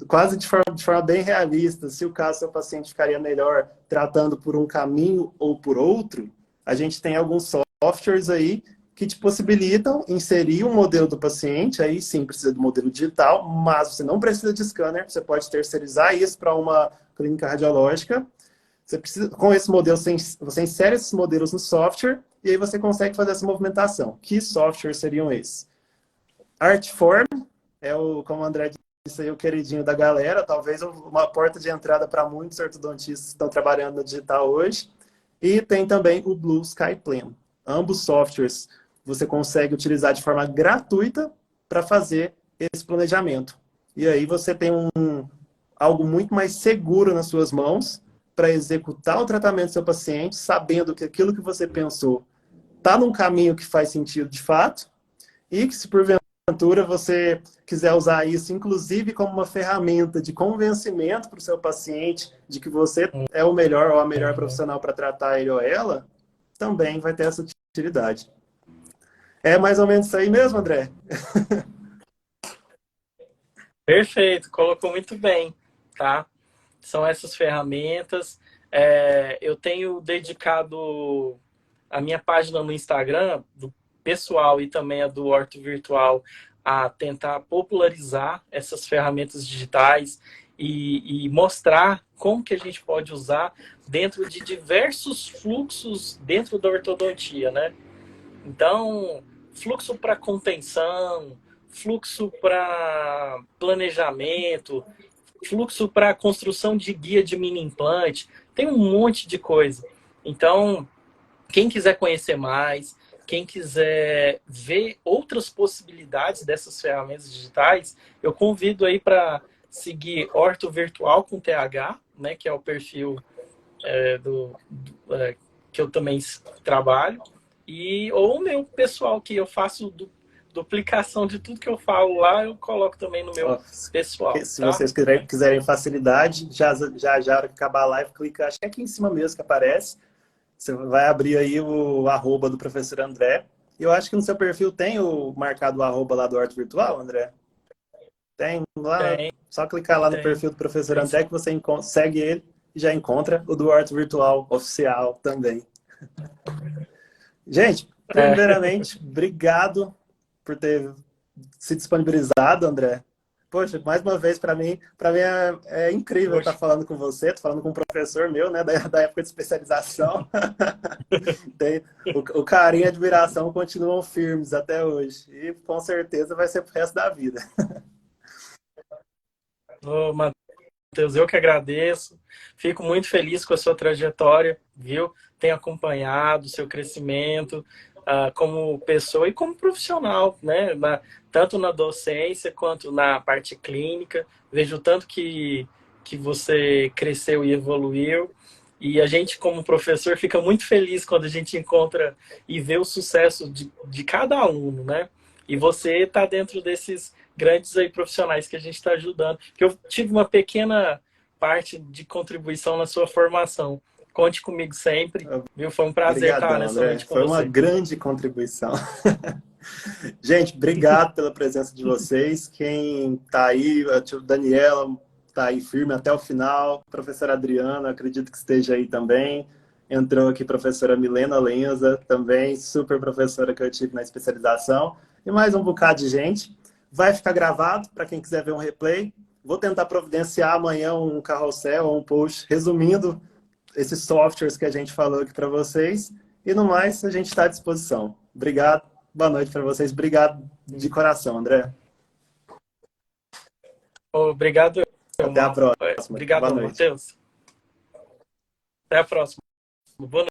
quase de forma bem realista, se o caso do seu paciente ficaria melhor tratando por um caminho ou por outro, a gente tem alguns softwares aí que te possibilitam inserir um modelo do paciente, aí sim precisa do modelo digital, mas você não precisa de scanner, você pode terceirizar isso para uma clínica radiológica. Você precisa, com esse modelo, você insere esses modelos no software e aí você consegue fazer essa movimentação. Que softwares seriam esses? Artform, como o André disse aí, o queridinho da galera, talvez uma porta de entrada para muitos ortodontistas que estão trabalhando no digital hoje. E tem também o Blue Sky Plan. Ambos softwares você consegue utilizar de forma gratuita para fazer esse planejamento. E aí você tem algo muito mais seguro nas suas mãos para executar o tratamento do seu paciente, sabendo que aquilo que você pensou está num caminho que faz sentido de fato, e que se porventura você quiser usar isso, inclusive como uma ferramenta de convencimento para o seu paciente de que você é o melhor ou a melhor Uhum. profissional para tratar ele ou ela, também vai ter essa utilidade. É mais ou menos isso aí mesmo, André? Perfeito, colocou muito bem, tá? São essas ferramentas. Eu tenho dedicado a minha página no Instagram, do pessoal e também a do Orto Virtual, a tentar popularizar essas ferramentas digitais e mostrar como que a gente pode usar dentro de diversos fluxos dentro da ortodontia, né? Então, fluxo para contenção, fluxo para planejamento, fluxo para construção de guia de mini implante, tem um monte de coisa. Então, quem quiser conhecer mais, quem quiser ver outras possibilidades dessas ferramentas digitais, eu convido aí para seguir Orto Virtual com TH, né, que é o perfil que eu também trabalho, e ou o meu pessoal, que eu faço duplicação de tudo que eu falo lá, eu coloco também no meu Ó, pessoal, se tá? vocês quiserem facilidade, já hora que acabar a live, clica, acho que é aqui em cima mesmo que aparece. Você vai abrir aí o arroba do professor André. Eu acho que no seu perfil tem o marcado o arroba lá do Horto Virtual, André. Tem lá, Tem, só clicar lá no tem, perfil do professor tem André sim. que você segue ele e já encontra o do Horto Virtual oficial também. Gente, É, primeiramente, obrigado por ter se disponibilizado, André. Poxa, mais uma vez, para mim é incrível estar hoje, falando com você, tô falando com um professor meu, né, da época de especialização. Tem, o carinho e a admiração continuam firmes até hoje. E com certeza vai ser pro resto da vida. ô, Matheus, eu que agradeço. Fico muito feliz com a sua trajetória, viu? Tenho acompanhado o seu crescimento como pessoa e como profissional, né? Tanto na docência quanto na parte clínica. Vejo tanto que você cresceu e evoluiu. E a gente, como professor, fica muito feliz quando a gente encontra e vê o sucesso de cada aluno, né? E você está dentro desses grandes aí profissionais que a gente está ajudando. Que eu tive uma pequena parte de contribuição na sua formação. Conte comigo sempre, viu? Foi um prazer estar Obrigadão, nessa André. noite com Foi uma você. grande contribuição. Gente, obrigado pela presença de vocês. Quem está aí, a tia Daniela está aí firme até o final. Professora Adriana, acredito que esteja aí também. Entrou aqui a professora Milena Lenza, também super professora que eu tive na especialização. E mais um bocado de gente. Vai ficar gravado para quem quiser ver um replay. Vou tentar providenciar amanhã um carrossel ou um post resumindo esses softwares que a gente falou aqui para vocês. E no mais, a gente está à disposição. Obrigado. Boa noite para vocês. Obrigado de coração, André. Obrigado, Até a próxima. Boa obrigado, noite. Matheus. Até a próxima. Boa noite.